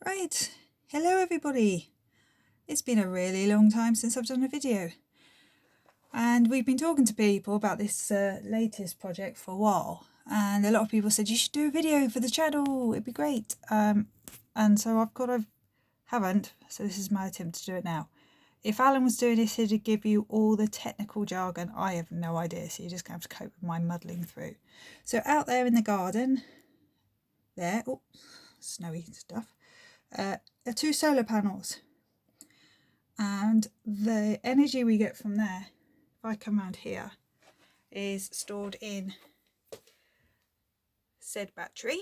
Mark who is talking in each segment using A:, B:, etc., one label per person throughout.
A: Right, hello everybody. It's been a really long time since I've done a video, and we've been talking to people about this latest project for a while, and a lot of people said you should do a video for the channel, it'd be great. And so haven't, so this is my attempt to do it now. If Alan was doing this, he'd give you all the technical jargon. I have no idea, so you're just going to have to cope with my muddling through. So out there in the garden, there, oh, snowy stuff, are 2 solar panels. And the energy we get from there, if I come around here, is stored in said battery.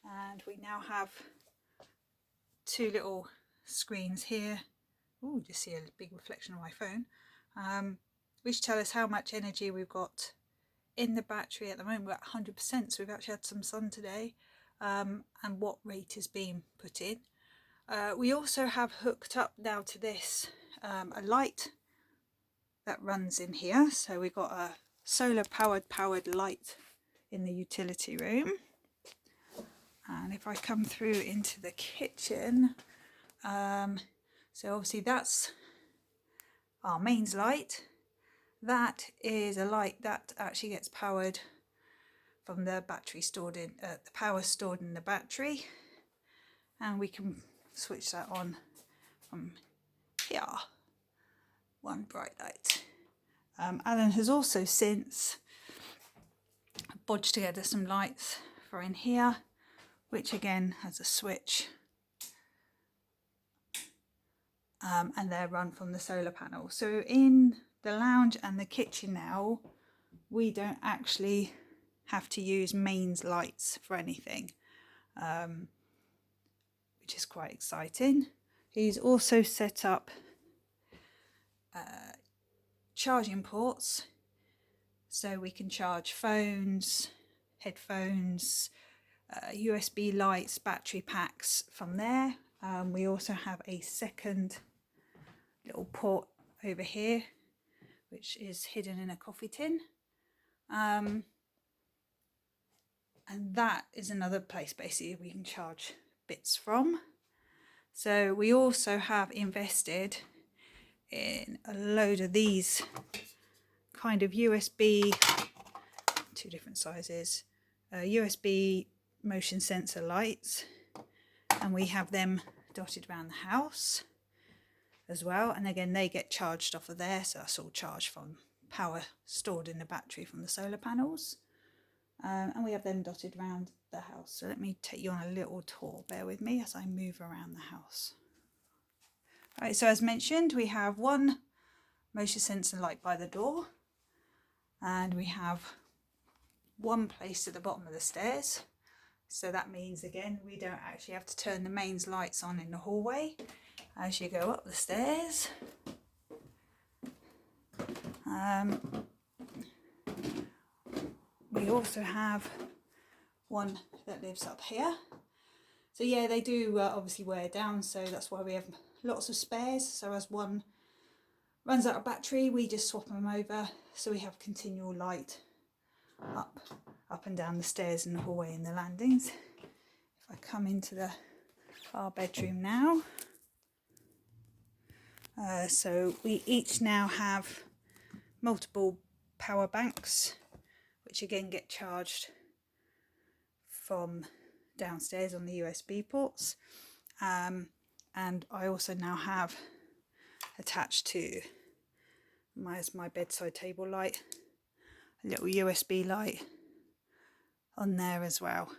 A: And we now have 2 little screens here. Ooh, just see a big reflection on my phone, which tell us how much energy we've got in the battery. At the moment we're at 100%, so we've actually had some sun today, and what rate is being put in. We also have hooked up now to this a light that runs in here, so we've got a solar powered light in the utility room. And if I come through into the kitchen, so obviously that's our mains light. That is a light that actually gets powered from the battery stored in the power stored in the battery, and we can switch that on from here. One bright light. Alan has also since bodged together some lights for in here, which again has a switch, and they're run from the solar panel. So in the lounge and the kitchen now, we don't actually have to use mains lights for anything, which is quite exciting. He's also set up charging ports, so we can charge phones, headphones, USB lights, battery packs from there. We also have a second little port over here, which is hidden in a coffee tin, and that is another place basically we can charge bits from. So we also have invested in a load of these kind of USB, 2 different sizes, USB motion sensor lights, and we have them dotted around the house as well. And again, they get charged off of there, so that's all charged from power stored in the battery from the solar panels. And we have them dotted around the house. So let me take you on a little tour. Bear with me as I move around the house. Right, so as mentioned, we have 1 motion sensor light by the door, and we have 1 placed at the bottom of the stairs. So that means again we don't actually have to turn the mains lights on in the hallway as you go up the stairs. We also have 1 that lives up here. So yeah, they do obviously wear down, so that's why we have lots of spares. So as one runs out of battery, we just swap them over, so we have continual light up and down the stairs and the hallway and the landings. If I come into our bedroom now, so we each now have multiple power banks, which again get charged from downstairs on the USB ports, and I also now have attached to my bedside table light a little USB light on there as well.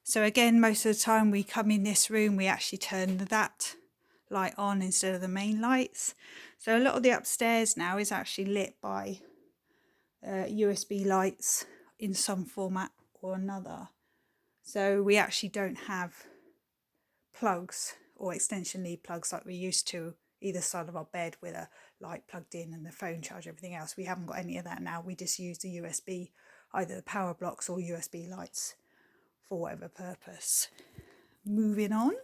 A: So again, most of the time we come in this room, we actually turn that light on instead of the main lights. So a lot of the upstairs now is actually lit by USB lights in some format or another. So we actually don't have plugs or extension lead plugs like we used to either side of our bed with a light plugged in and the phone charge, everything else. We haven't got any of that now. We just use the USB, either the power blocks or USB lights for whatever purpose. Moving on.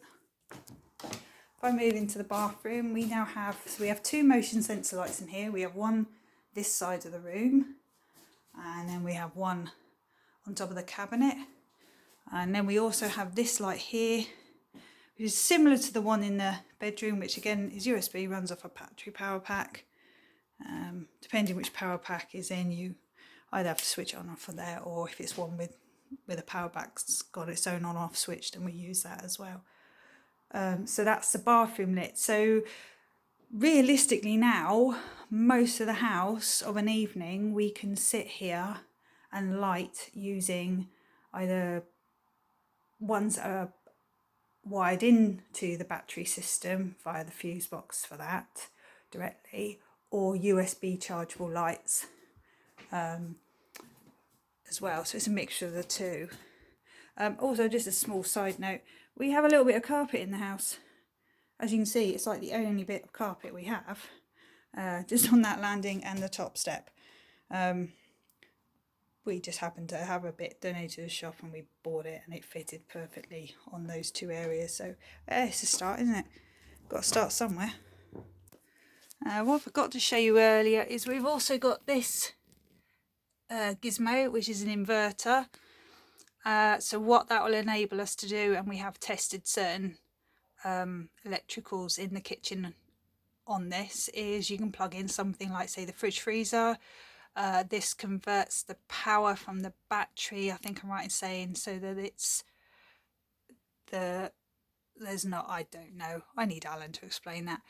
A: If I move into the bathroom, we have 2 motion sensor lights in here. We have 1 this side of the room, and then we have 1 on top of the cabinet. And then we also have this light here, which is similar to the one in the bedroom, which again is USB, runs off a battery power pack. Depending which power pack is in, you either have to switch it on off from there, or if it's one with a power pack that's got its own on off switch, then we use that as well. So that's the bathroom lit. So realistically now, most of the house of an evening we can sit here and light using either ones that are wired into the battery system via the fuse box for that directly, or USB chargeable lights as well. So it's a mixture of the two. Also, just a small side note, we have a little bit of carpet in the house. As you can see, it's like the only bit of carpet we have, just on that landing and the top step. We just happened to have a bit donated to the shop and we bought it, and it fitted perfectly on those two areas. So it's a start, isn't it? Got to start somewhere. What I forgot to show you earlier is we've also got this gizmo, which is an inverter. So what that will enable us to do, and we have tested certain electricals in the kitchen on this, is you can plug in something like, say, the fridge freezer. This converts the power from the battery, I think I'm right in saying, so that it's I don't know, I need Alan to explain that,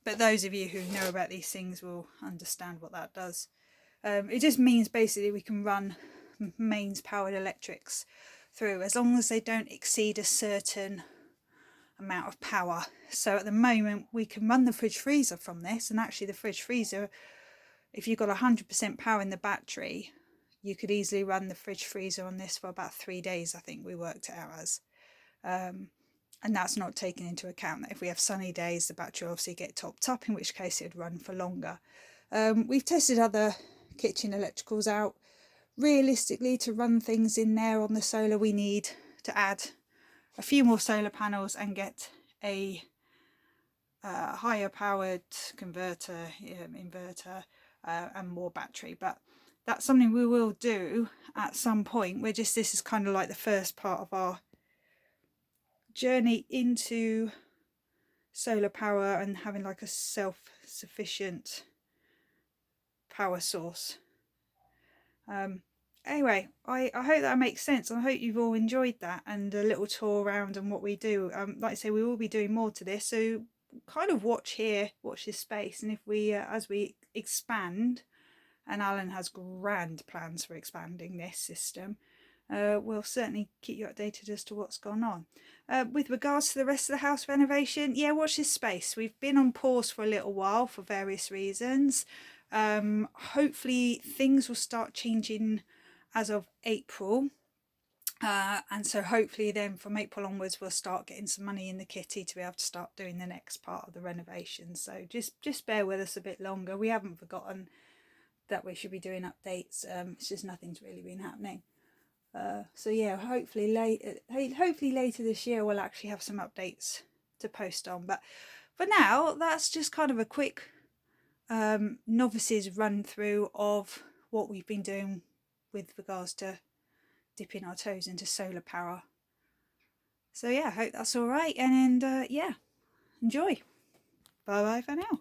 A: but those of you who know about these things will understand what that does. It just means basically we can run mains powered electrics through as long as they don't exceed a certain amount of power. So at the moment we can run the fridge freezer from this, and actually the fridge freezer, if you've got 100% power in the battery, you could easily run the fridge freezer on this for about 3 days, I think we worked it out as. And that's not taking into account that if we have sunny days, the battery will obviously get topped up, in which case it would run for longer. We've tested other kitchen electricals out. Realistically, to run things in there on the solar, we need to add a few more solar panels and get a higher powered converter, inverter, and more battery. But that's something we will do at some point. This is kind of like the first part of our journey into solar power and having like a self-sufficient power source. Anyway, I hope that makes sense. I hope you've all enjoyed that and a little tour around and what we do. Like I say, we will be doing more to this, so kind of watch this space, and if we as we expand, and Alan has grand plans for expanding this system, we'll certainly keep you updated as to what's gone on. With regards to the rest of the house renovation, yeah, watch this space. We've been on pause for a little while for various reasons. Hopefully things will start changing as of April, and so hopefully then from April onwards we'll start getting some money in the kitty to be able to start doing the next part of the renovation. So just bear with us a bit longer. We haven't forgotten that we should be doing updates. It's just nothing's really been happening. So yeah, hopefully later this year we'll actually have some updates to post on. But for now, that's just kind of a quick novices run through of what we've been doing with regards to dipping our toes into solar power. So yeah, I hope that's all right, and yeah, enjoy. Bye bye for now.